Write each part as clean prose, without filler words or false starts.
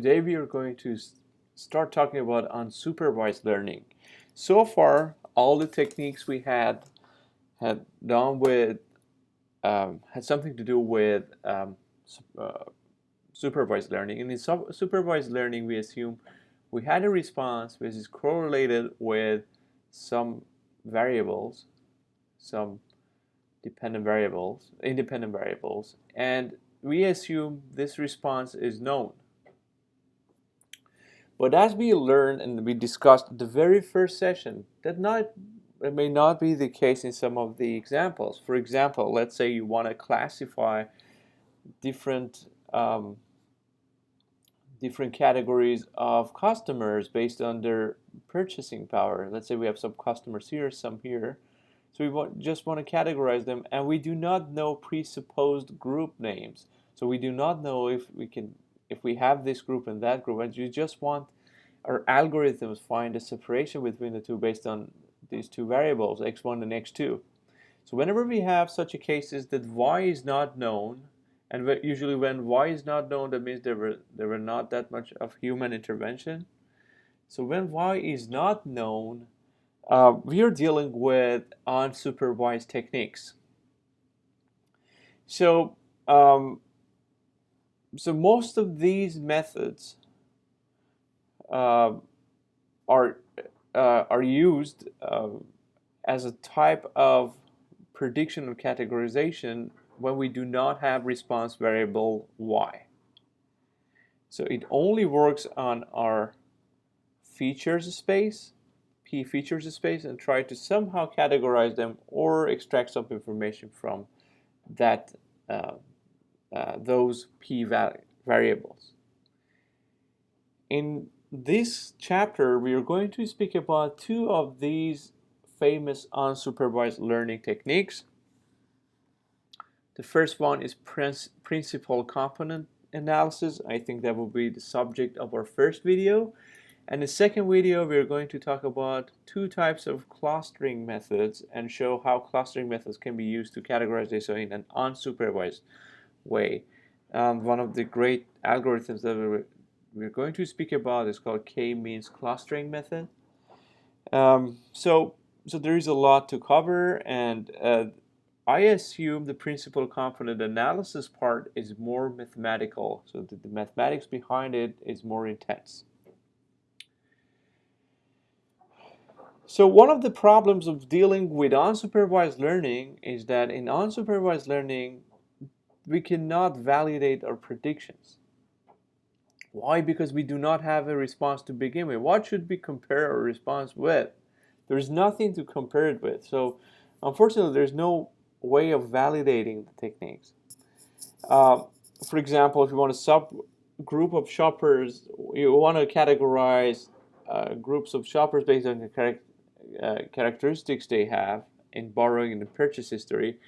Today we are going to start talking about unsupervised learning. So far, all the techniques we had done with had something to do with supervised learning. And in supervised learning, we assume we had a response which is correlated with some variables, some independent variables, and we assume this response is known. But as we learned and we discussed in the very first session, it may not be the case in some of the examples. For example, let's say you want to classify different categories of customers based on their purchasing power. Let's say we have some customers here, some here. So we just want to categorize them, and we do not know presupposed group names. So we do not know if we have this group and that group, and you just want our algorithms find a separation between the two based on these two variables, x1 and x2. So whenever we have such a cases that y is not known, and usually when y is not known, that means there were not that much of human intervention. So when y is not known, we are dealing with unsupervised techniques. So most of these methods are used as a type of prediction or categorization when we do not have response variable y. So it only works on our features space, P features space, and try to somehow categorize them or extract some information from that those P variables. In this chapter, we are going to speak about two of these famous unsupervised learning techniques. The first one is principal component analysis. I think that will be the subject of our first video. And the second video, we are going to talk about two types of clustering methods and show how clustering methods can be used to categorize data in an unsupervised way. One of the great algorithms that we're going to speak about is called k-means clustering method. So there is a lot to cover, and I assume the principal component analysis part is more mathematical, so the mathematics behind it is more intense. So one of the problems of dealing with unsupervised learning is that in unsupervised learning, we cannot validate our predictions. Why? Because we do not have a response to begin with. What should we compare our response with? There's nothing to compare it with. So unfortunately, there's no way of validating the techniques. For example, if you want a subgroup of shoppers, you want to categorize groups of shoppers based on the characteristics they have in borrowing and purchase history.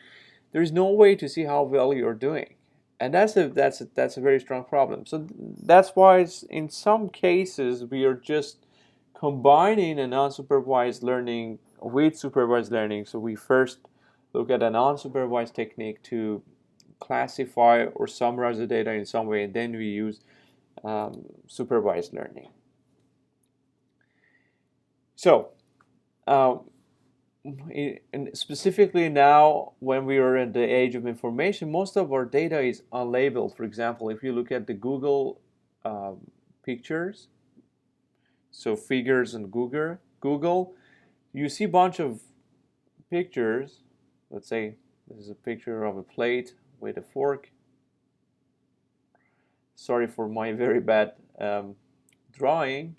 There is no way to see how well you're doing, and that's a very strong problem. So that's why in some cases we are just combining an unsupervised learning with supervised learning. So we first look at an unsupervised technique to classify or summarize the data in some way, and then we use supervised learning. So specifically now, when we are in the age of information, most of our data is unlabeled. For example, if you look at the Google pictures, so figures in Google, you see a bunch of pictures. Let's say this is a picture of a plate with a fork. Sorry for my very bad drawing.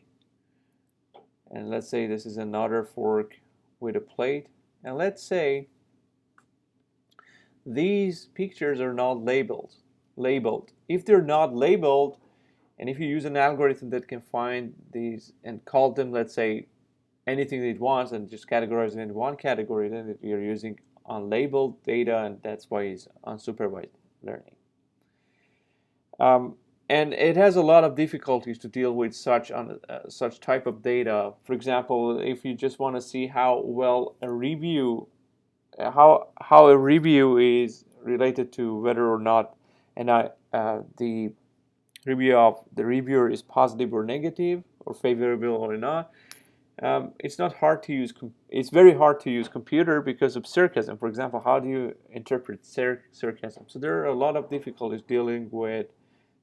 And let's say this is another fork with a plate. And let's say these pictures are not labeled. If they're not labeled, and if you use an algorithm that can find these and call them, let's say, anything it wants and just categorize it in one category, then you're using unlabeled data, and that's why it's unsupervised learning. And it has a lot of difficulties to deal with such type of data. For example, if you just want to see how well a review, how a review is related to whether or not the review of the reviewer is positive or negative, or favorable or not. It's not hard to use. It's very hard to use computer because of sarcasm. For example, how do you interpret sarcasm? So there are a lot of difficulties dealing with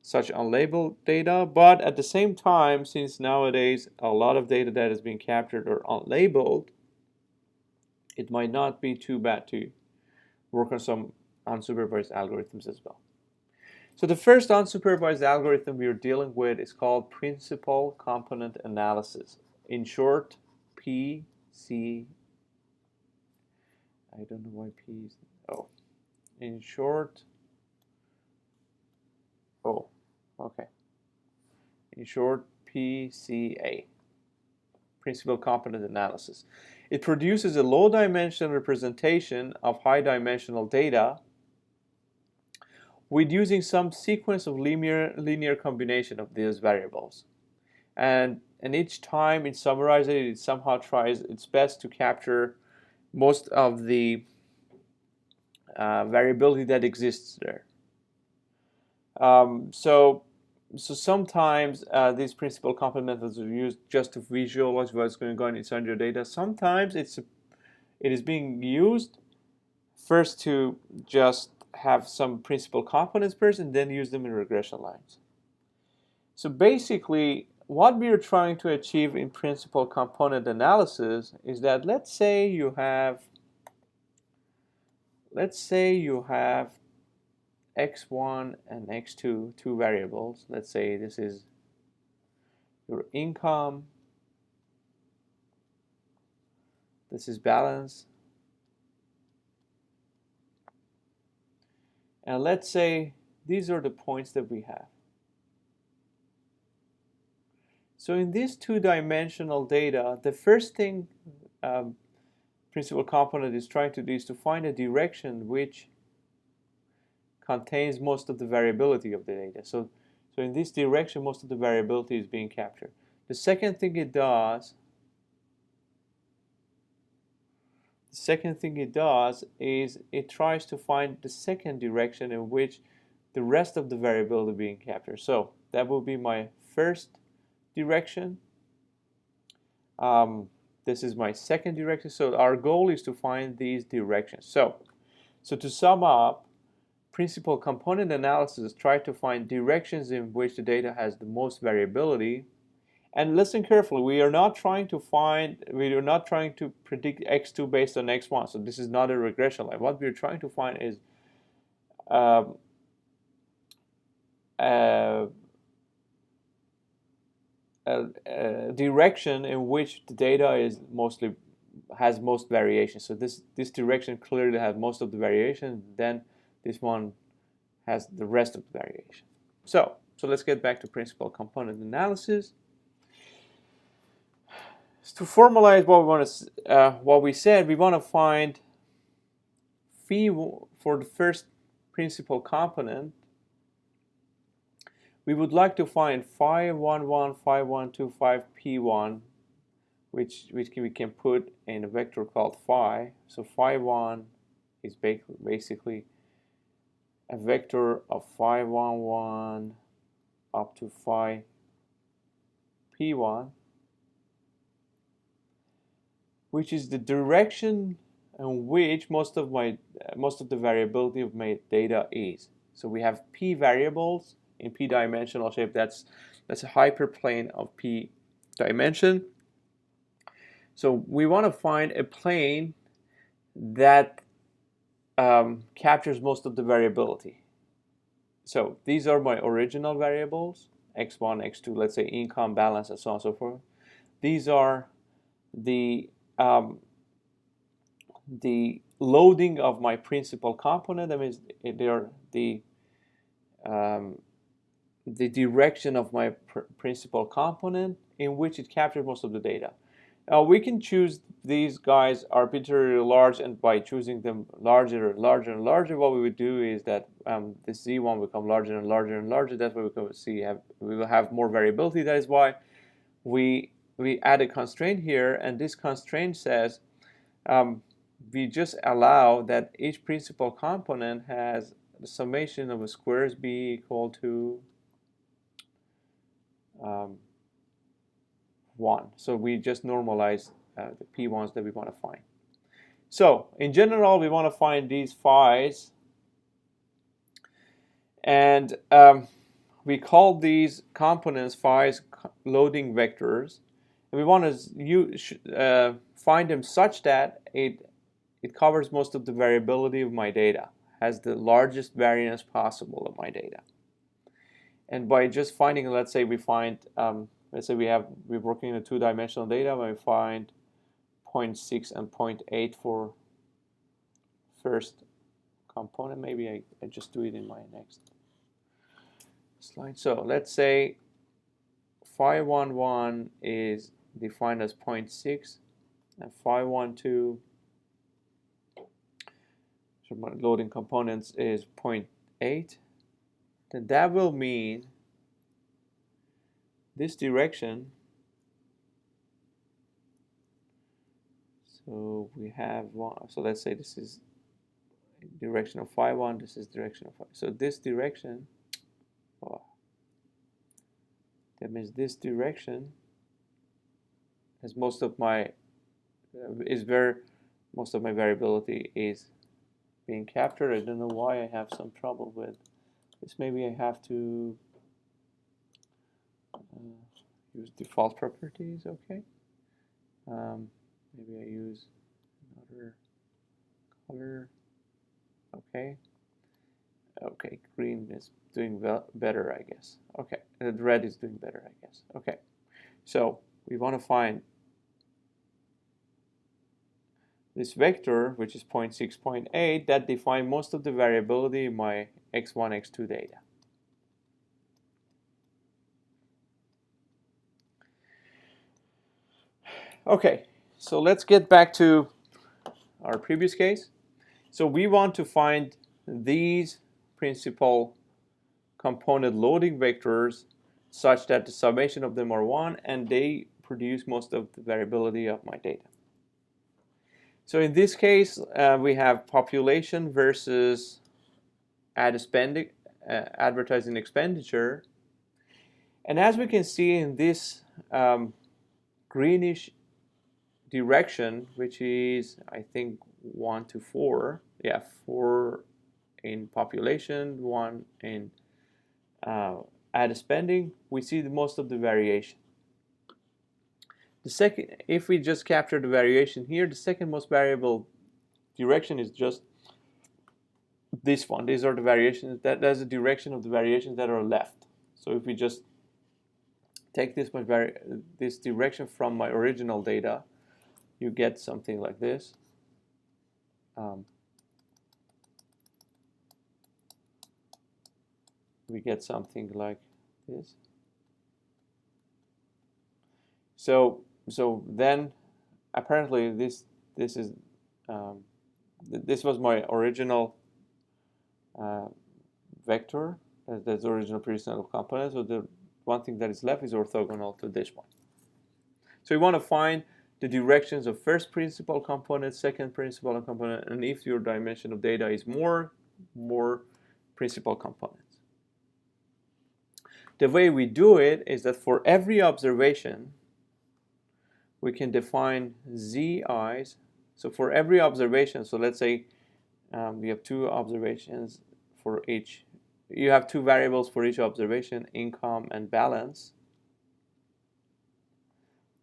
such unlabeled data, but at the same time, since nowadays a lot of data that is being captured are unlabeled, it might not be too bad to work on some unsupervised algorithms as well. So the first unsupervised algorithm we are dealing with is called principal component analysis. In short, PC. I don't know why P is. Oh. In short. Oh. Okay. In short, PCA. Principal component analysis. It produces a low-dimensional representation of high-dimensional data with using some sequence of linear combination of these variables. And each time it summarizes it, it somehow tries its best to capture most of the variability that exists there. So sometimes these principal component methods are used just to visualize what's going on inside your data. Sometimes it is being used first to just have some principal components first and then use them in regression lines. So basically, what we are trying to achieve in principal component analysis is that let's say you have x1 and x2, two variables. Let's say this is your income, this is balance, and let's say these are the points that we have. So in this two-dimensional data, the first thing principal component is trying to do is to find a direction which contains most of the variability of the data. So in this direction, most of the variability is being captured. The second thing it does is it tries to find the second direction in which the rest of the variability is being captured. So that will be my first direction. This is my second direction. So our goal is to find these directions. So to sum up, principal component analysis try to find directions in which the data has the most variability. And listen carefully, we are not trying to predict x2 based on x1. So this is not a regression line. What we are trying to find is a direction in which the data has most variation. So this direction clearly has most of the variation. Then this one has the rest of the variation. So let's get back to principal component analysis. To formalize what we said, we want to find phi for the first principal component. We would like to find phi11, phi12, phi p1, which we can put in a vector called phi. So phi1 is basically a vector of phi11 up to phi p1, which is the direction in which most of the variability of my data is. So we have p variables in p-dimensional shape. That's a hyperplane of p dimension. So we want to find a plane that captures most of the variability. So these are my original variables, x1, x2, let's say income, balance, and so on and so forth. These are the loading of my principal component. That means they are the direction of my principal component in which it captures most of the data. Now we can choose these guys arbitrarily large, and by choosing them larger and larger and larger, what we would do is that this z1 will become larger and larger and larger. That's why we will have more variability. That is why we add a constraint here, and this constraint says we just allow that each principal component has the summation of the squares be equal to 1. So we just normalize the p1s that we want to find. So in general, we want to find these phi's, and we call these components phi's loading vectors, and we want to find them such that it covers most of the variability of my data, has the largest variance possible of my data. And by just finding, let's say we find, let's say we're working in a two-dimensional data, when we find 0.6 and 0.8 for first component. Maybe I just do it in my next slide. So let's say phi11 is defined as 0.6 and phi12, so my loading components is 0.8. Then that will mean this direction. So we have one. So let's say this is direction of phi1. This is direction of phi. So this direction. Oh, that means this direction has most of my most of my variability is being captured. I don't know why I have some trouble with this. Maybe I have to use default properties. Okay. Maybe I use another color. Okay. Okay, green is doing better, I guess. Okay, and red is doing better, I guess. Okay, so we want to find this vector, which is 0.6, 0.8, that define most of the variability in my x1, x2 data. Okay, so let's get back to our previous case. So we want to find these principal component loading vectors such that the summation of them are 1 and they produce most of the variability of my data. So in this case, we have population versus advertising expenditure. And as we can see in this greenish direction, which is, I think, 1 to 4, yeah, 4 in population, 1 in ad spending, we see most of the variation. The second, if we just capture the variation here, the second most variable direction is just this one. These are the variations, that's the direction of the variations that are left. So if we just take this direction from my original data, you get something like this. We get something like this. So then apparently this was my original vector. That's the original principal component. So the one thing that is left is orthogonal to this one. So we want to find the directions of first principal component, second principal component, and if your dimension of data is more principal components. The way we do it is that for every observation, we can define zi's. So for every observation, so let's say we have 2 observations for each. You have 2 variables for each observation, income and balance.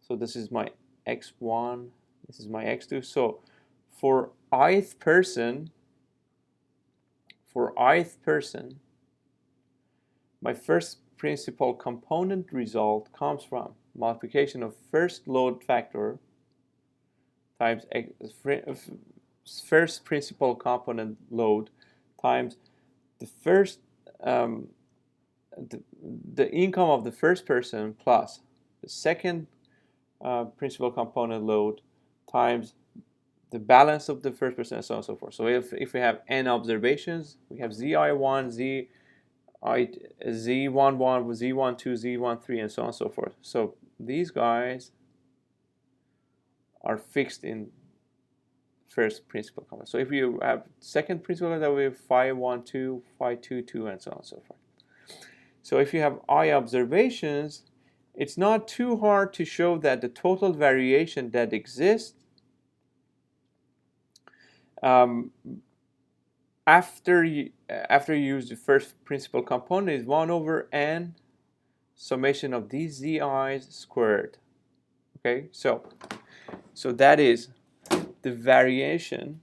So this is my x1, this is my x2. So for ith person, my first principal component result comes from multiplication of first load factor times first principal component load times the first the income of the first person plus the second principal component load times the balance of the first person, and so on and so forth. So if we have n observations, we have zi1, z11, z12, z13, and so on and so forth. So these guys are fixed in first principal component. So if you have second principal component, we have phi12, phi22, and so on and so forth. So if you have I observations, it's not too hard to show that the total variation that exists after you use the first principal component is 1 over n summation of these zi's squared. Okay, so that is the variation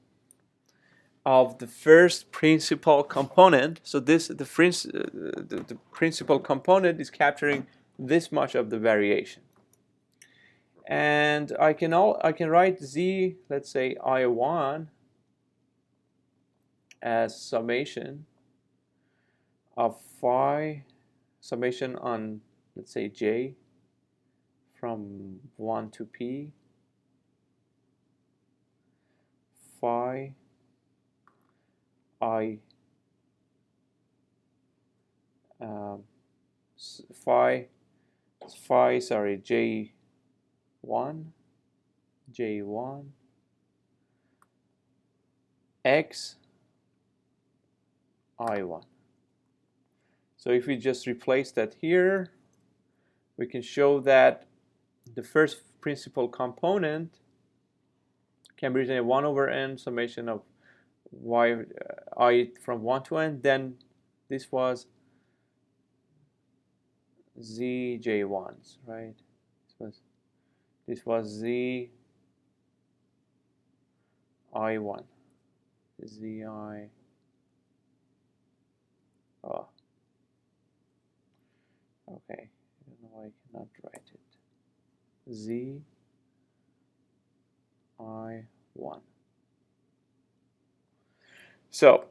of the first principal component. So the principal component is capturing this much of the variation, and I can write z, let's say I1, as summation of phi, summation on, let's say, j from 1 to p, phi I phi j1 x I1. So if we just replace that here, we can show that the first principal component can be written as 1 over n summation of y I from 1 to n. Then this was zj1s, right? This was z I1, zi. Oh, okay. I don't know why I cannot write it. Z I1. So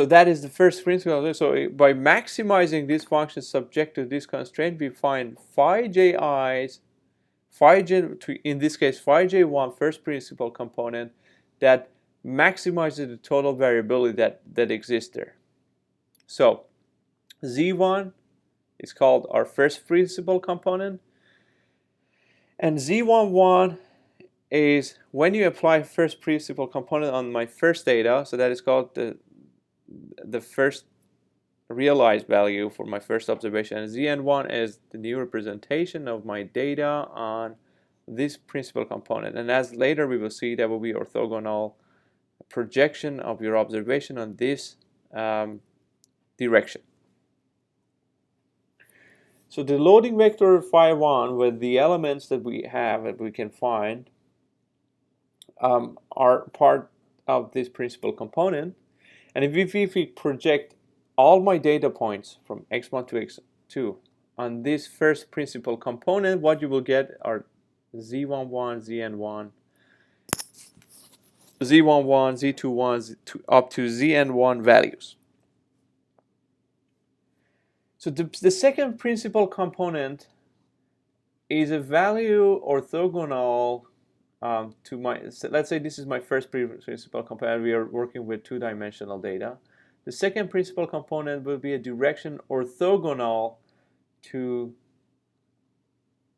that is the first principle. So by maximizing this function subject to this constraint, we find phi ji's, in this case phi j1 first principal component that maximizes the total variability that exists there. So z1 is called our first principal component, and z11 is when you apply first principal component on my first data, so that is called the first realized value for my first observation, and zn1 is the new representation of my data on this principal component. And as later we will see, that will be orthogonal projection of your observation on this direction. So the loading vector phi1 with the elements that we have, that we can find, are part of this principal component. And if we project all my data points from x1 to x2 on this first principal component, what you will get are z11, zn1, z11, z21, up to zn1 values. So the second principal component is a value orthogonal to my, let's say this is my first principal component. We are working with two-dimensional data. The second principal component will be a direction orthogonal to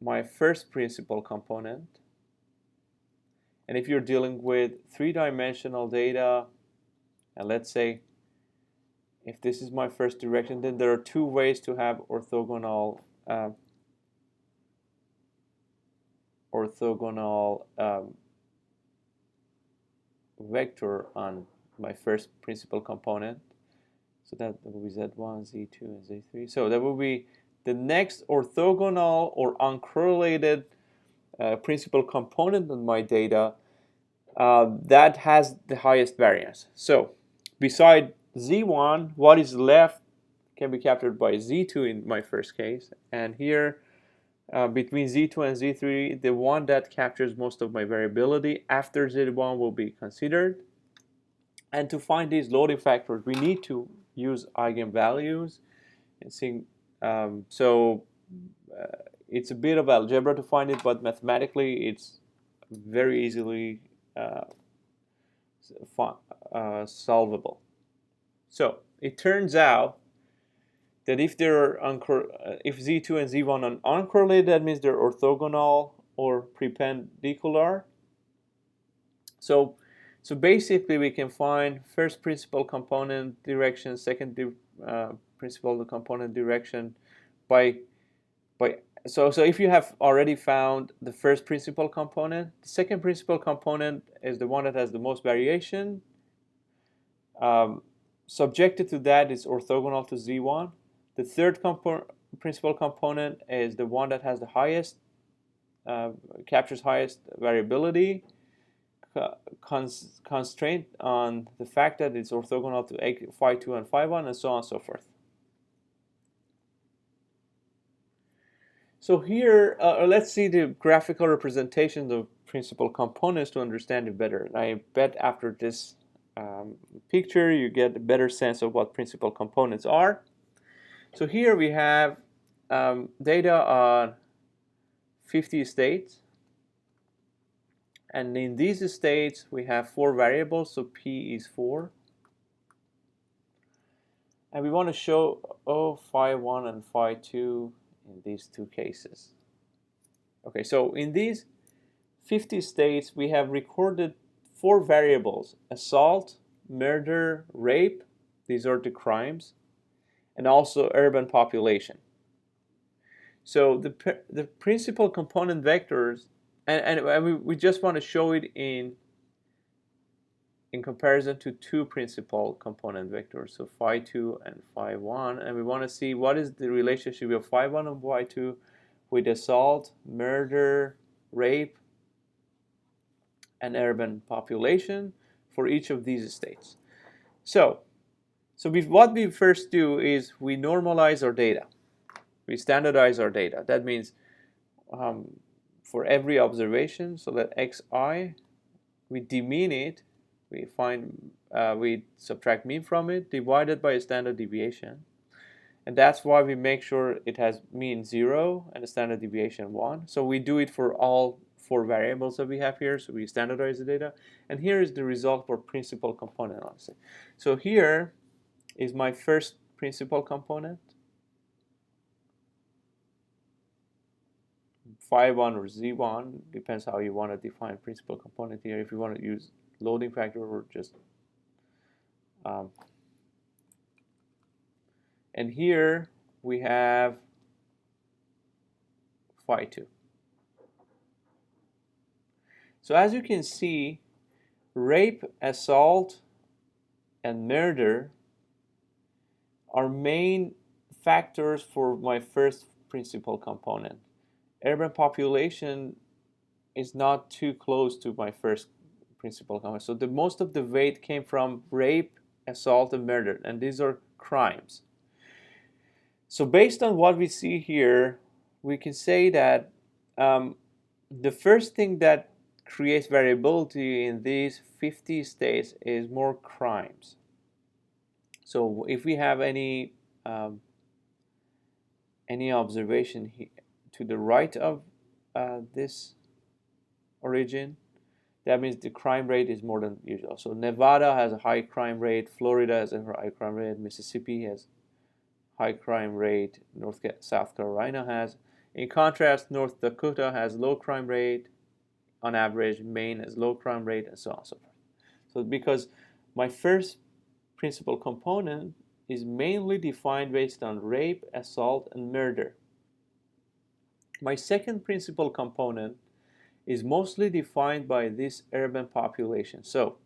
my first principal component. And if you're dealing with three-dimensional data, and let's say if this is my first direction, then there are two ways to have orthogonal vector on my first principal component. So that will be z1, z2, and z3. So that will be the next orthogonal or uncorrelated principal component in my data that has the highest variance. So beside z1, what is left can be captured by z2 in my first case. And here, between z2 and z3, the one that captures most of my variability after z1 will be considered. And to find these loading factors, we need to use eigenvalues. And seeing, it's a bit of algebra to find it, but mathematically it's very easily solvable. So it turns out that if if z2 and z1 are uncorrelated, that means they're orthogonal or perpendicular. So basically we can find first principal component direction, second principal component direction by So if you have already found the first principal component, the second principal component is the one that has the most variation. Subjected to that is orthogonal to Z1. The third principal component is the one that has the highest, captures highest variability, constraint on the fact that it's orthogonal to phi2 and phi1, and so on and so forth. So here, let's see the graphical representation of principal components to understand it better. And I bet after this picture, you get a better sense of what principal components are. So here we have data on 50 states. And in these states, we have 4 variables, so P is 4. And we want to show phi1 and phi2 in these 2 cases. Okay, so in these 50 states, we have recorded 4 variables: assault, murder, rape, these are the crimes, and also urban population. So the principal component vectors, and we just want to show it in comparison to 2 principal component vectors, so phi2 and phi1, and we want to see what is the relationship of phi1 and phi2 with assault, murder, rape, and urban population for each of these states. So what we first do is we normalize our data. We standardize our data. That means for every observation, so that xi, we demean it, we subtract mean from it, divided by a standard deviation. And that's why we make sure it has mean 0 and a standard deviation 1. So we do it for all 4 variables that we have here. So we standardize the data. And here is the result for principal component analysis. So here is my first principal component, phi1 or z1, depends how you want to define principal component here. If you want to use loading factor or just and here we have phi2. So as you can see, rape, assault, and murder are main factors for my first principal component. Urban population is not too close to my first principal component. So most of the weight came from rape, assault, and murder, and these are crimes. So based on what we see here, we can say that the first thing that creates variability in these 50 states is more crimes. So if we have any observation here to the right of this origin, that means the crime rate is more than usual. So Nevada has a high crime rate, Florida has a high crime rate, Mississippi has high crime rate, South Carolina has. In contrast, North Dakota has low crime rate on average, Maine has low crime rate, and so on and so forth. So because my first principal component is mainly defined based on rape, assault, and murder. My second principal component is mostly defined by this urban population. So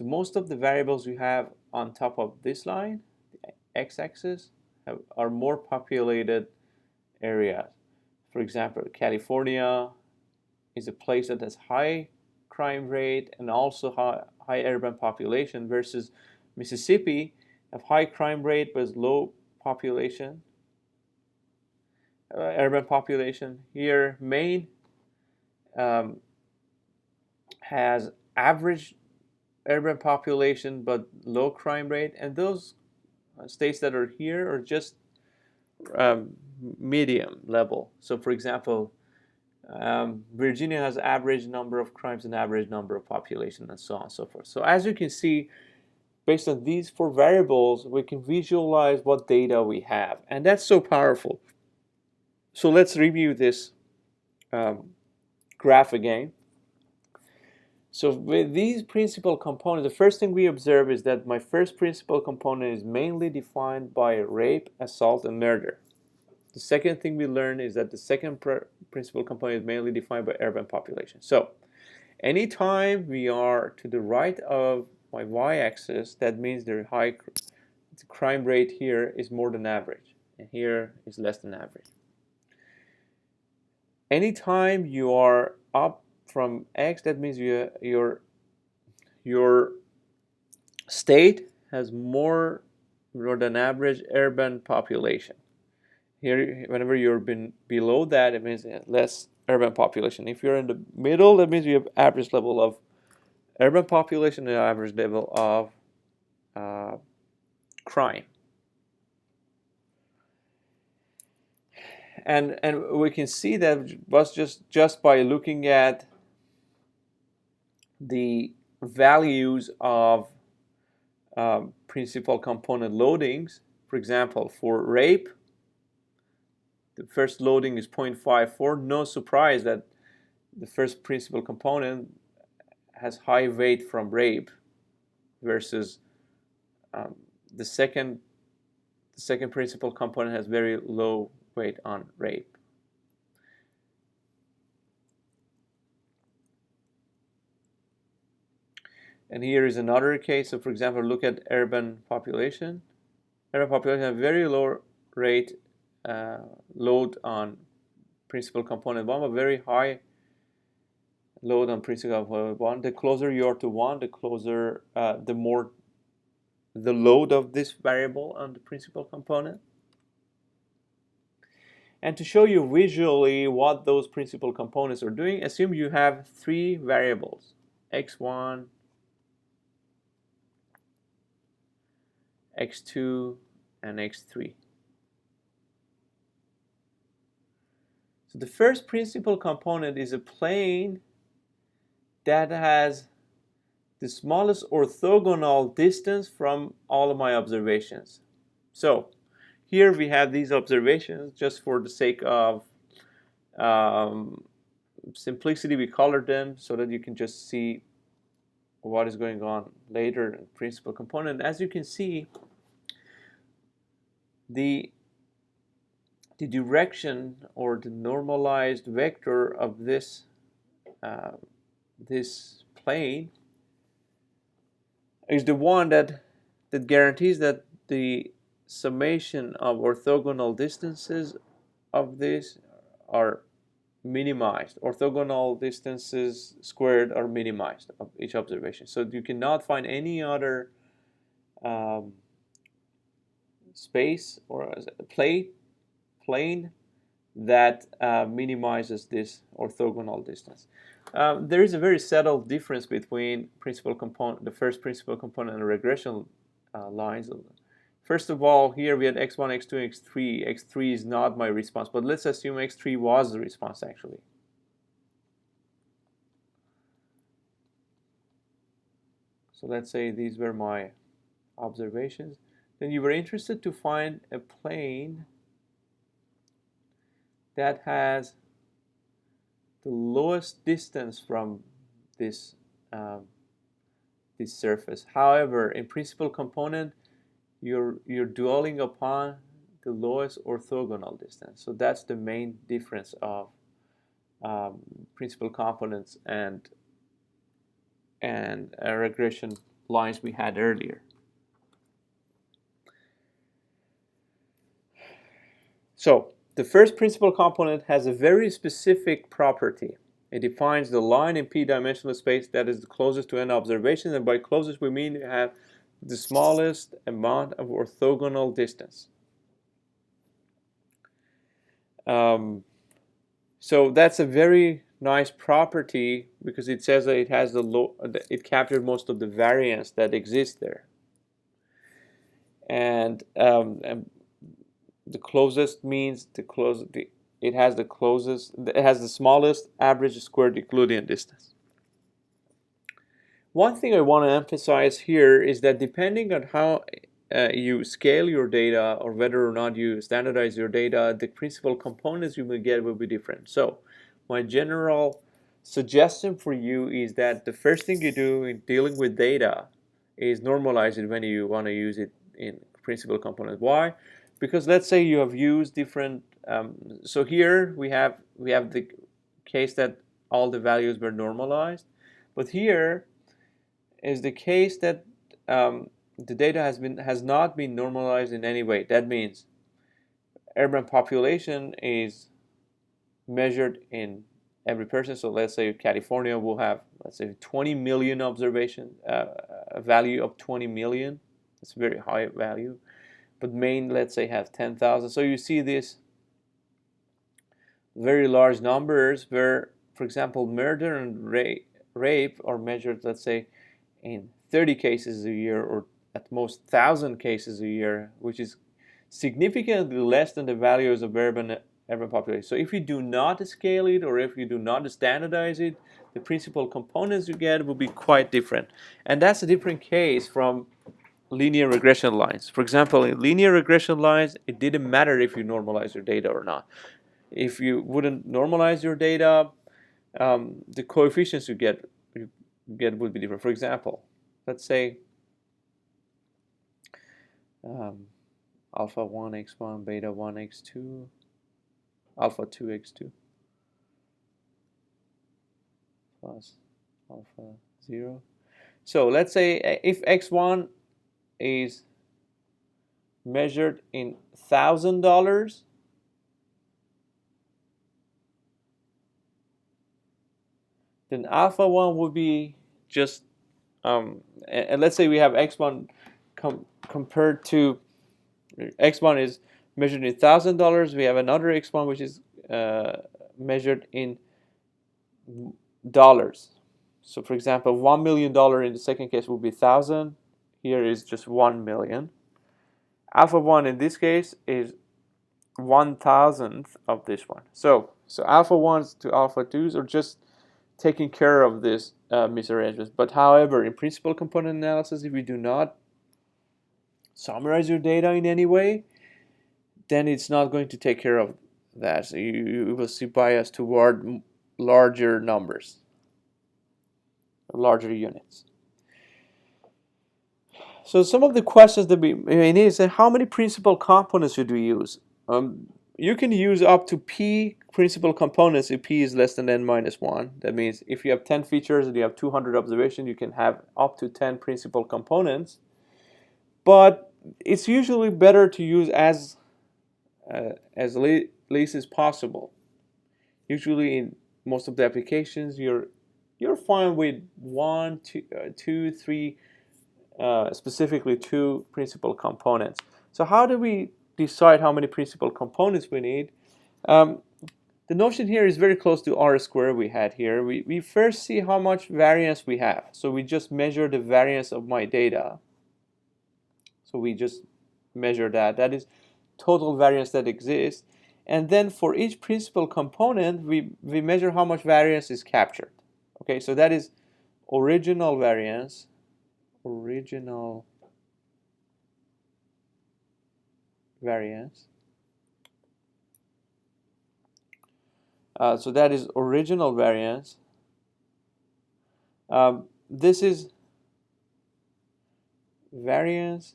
most of the variables we have on top of this line, the x-axis, are more populated areas. For example, California is a place that has high crime rate and also high urban population, versus Mississippi have high crime rate but low population, urban population. Here, Maine has average urban population but low crime rate, and those states that are here are just medium level. So for example, Virginia has average number of crimes and average number of population, and so on and so forth. So as you can see, based on these 4 variables, we can visualize what data we have, and that's so powerful. So let's review this graph again. So with these principal components, the first thing we observe is that my first principal component is mainly defined by rape, assault, and murder. The second thing we learned is that the second principal component is mainly defined by urban population. So anytime we are to the right of my y-axis, that means the crime rate here is more than average, and here is less than average. Anytime you are up from x, that means your state has more than average urban population. Here, whenever you're below that, it means less urban population. If you're in the middle, that means you have average level of urban population and average level of crime. And we can see that was just by looking at the values of principal component loadings. For example, for rape, the first loading is 0.54. No surprise that the first principal component has high weight from rape versus the second principal component has very low weight on rape. And here is another case. So for example, look at urban population. Urban population has very low rate load on principal component 1, but very high load on principal component 1. The closer you are to 1, the closer, the more the load of this variable on the principal component. And to show you visually what those principal components are doing, assume you have 3 variables, x1, x2, and x3. So the first principal component is a plane that has the smallest orthogonal distance from all of my observations. So here we have these observations. Just for the sake of simplicity, we colored them so that you can just see what is going on later in principal component. As you can see, the direction or the normalized vector of this this plane is the one that guarantees that the summation of orthogonal distances of this are minimized. Orthogonal distances squared are minimized of each observation. So you cannot find any other space or plane that minimizes this orthogonal distance. There is a very subtle difference between principal component, the first principal component, and the regression lines. First of all, here we had x1, x2, and x3. x3 is not my response, but let's assume x3 was the response actually. So let's say these were my observations. Then you were interested to find a plane that has the lowest distance from this this surface. However, in principal component, you're dwelling upon the lowest orthogonal distance. So that's the main difference of principal components and regression lines we had earlier. So the first principal component has a very specific property. It defines the line in p-dimensional space that is the closest to n observations, and by closest we mean you have the smallest amount of orthogonal distance. So that's a very nice property because it says that it has it captures most of the variance that exists there. And the closest means it has the smallest average squared Euclidean distance. One thing I want to emphasize here is that depending on how you scale your data or whether or not you standardize your data, the principal components you will get will be different. So my general suggestion for you is that the first thing you do in dealing with data is normalize it when you want to use it in principal components. Why? Because let's say you have used different so here we have the case that all the values were normalized, but here is the case that the data has not been normalized in any way. That means urban population is measured in every person. So let's say California will have, let's say, 20 million observation, a value of 20 million. It's a very high value. But Maine, let's say, has 10,000. So you see these very large numbers where, for example, murder and rape are measured, let's say, in 30 cases a year, or at most 1,000 cases a year, which is significantly less than the values of urban population. So if you do not scale it, or if you do not standardize it, the principal components you get will be quite different. And that's a different case from linear regression lines. For example, in linear regression lines, it didn't matter if you normalize your data or not. If you wouldn't normalize your data, the coefficients you get would be different. For example, let's say alpha 1 x1, beta 1 x2, alpha 2 x2 plus alpha 0. So let's say if x1 is measured in $1,000, then alpha 1 would be just, and let's say we have x1 compared to, x1 is measured in $1,000. We have another x1 which is measured in dollars. So for example, $1 million in the second case would be 1,000. Here is just 1 million. Alpha 1 in this case is 1,000th of this one. So alpha 1s to alpha 2s are just taking care of this misarrangement. But however, in principal component analysis, if you do not summarize your data in any way, then it's not going to take care of that. So you will see bias toward larger numbers, larger units. So some of the questions that we may need is how many principal components should we use? You can use up to p principal components if p is less than n minus 1. That means if you have 10 features and you have 200 observations, you can have up to 10 principal components. But it's usually better to use as least as possible. Usually in most of the applications, you're fine with 1, 2, 3, specifically 2 principal components. So how do we decide how many principal components we need? The notion here is very close to R squared we had here. We first see how much variance we have. So we just measure the variance of my data. So we just measure that. That is total variance that exists. And then for each principal component, we measure how much variance is captured. Okay, so that is original variance. Original variance. So that is original variance. This is variance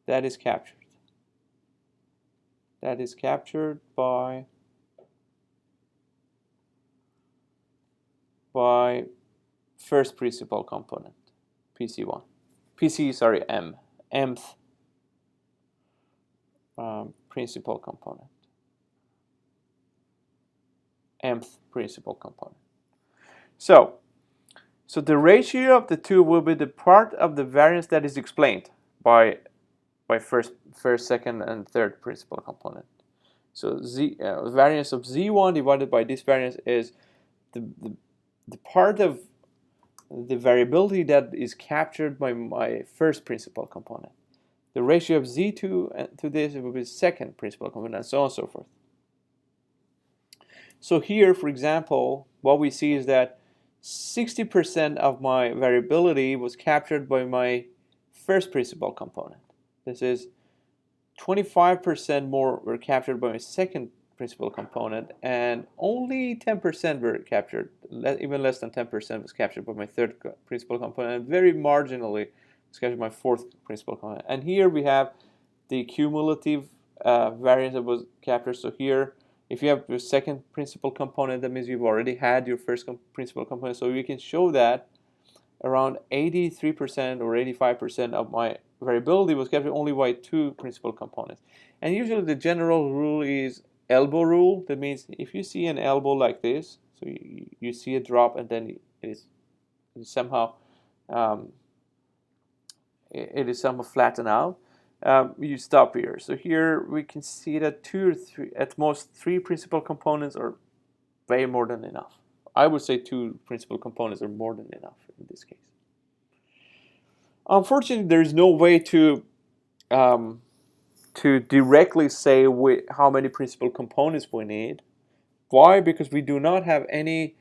that is captured. That is captured by first principal component, PC1. Mth principal component. Mth principal component. So the ratio of the two will be the part of the variance that is explained by first, second, and third principal component. So variance of z1 divided by this variance is the part of the variability that is captured by my first principal component. The ratio of z2 to this will be second principal component, and so on and so forth. So here, for example, what we see is that 60% of my variability was captured by my first principal component. This is 25% more were captured by my second principal component, and only 10% were captured, even less than 10% was captured by my third principal component, and very marginally was captured by my fourth principal component. And here we have the cumulative variance that was captured. So here, if you have your second principal component, that means you've already had your first principal component. So we can show that around 83% or 85% of my variability was captured only by two principal components. And usually the general rule is elbow rule. That means if you see an elbow like this, so you see a drop and then it is somehow flattened out, you stop here. So here we can see that two or three, at most three principal components are way more than enough. I would say two principal components are more than enough in this case. Unfortunately, there's no way to directly say how many principal components we need. Why? Because we do not have any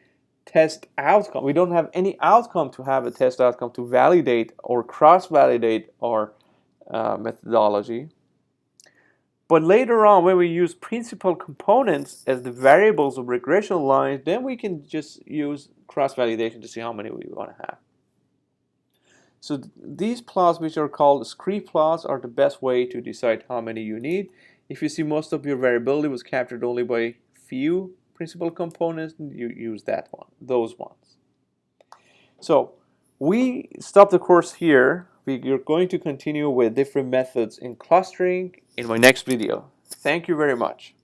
test outcome. We don't have any outcome to have a test outcome to validate or cross-validate our methodology. But later on, when we use principal components as the variables of regression lines, then we can just use cross-validation to see how many we want to have. So these plots, which are called discrete plots, are the best way to decide how many you need. If you see most of your variability was captured only by few principal components, you use those ones. So we stop the course here. We're going to continue with different methods in clustering in my next video. Thank you very much.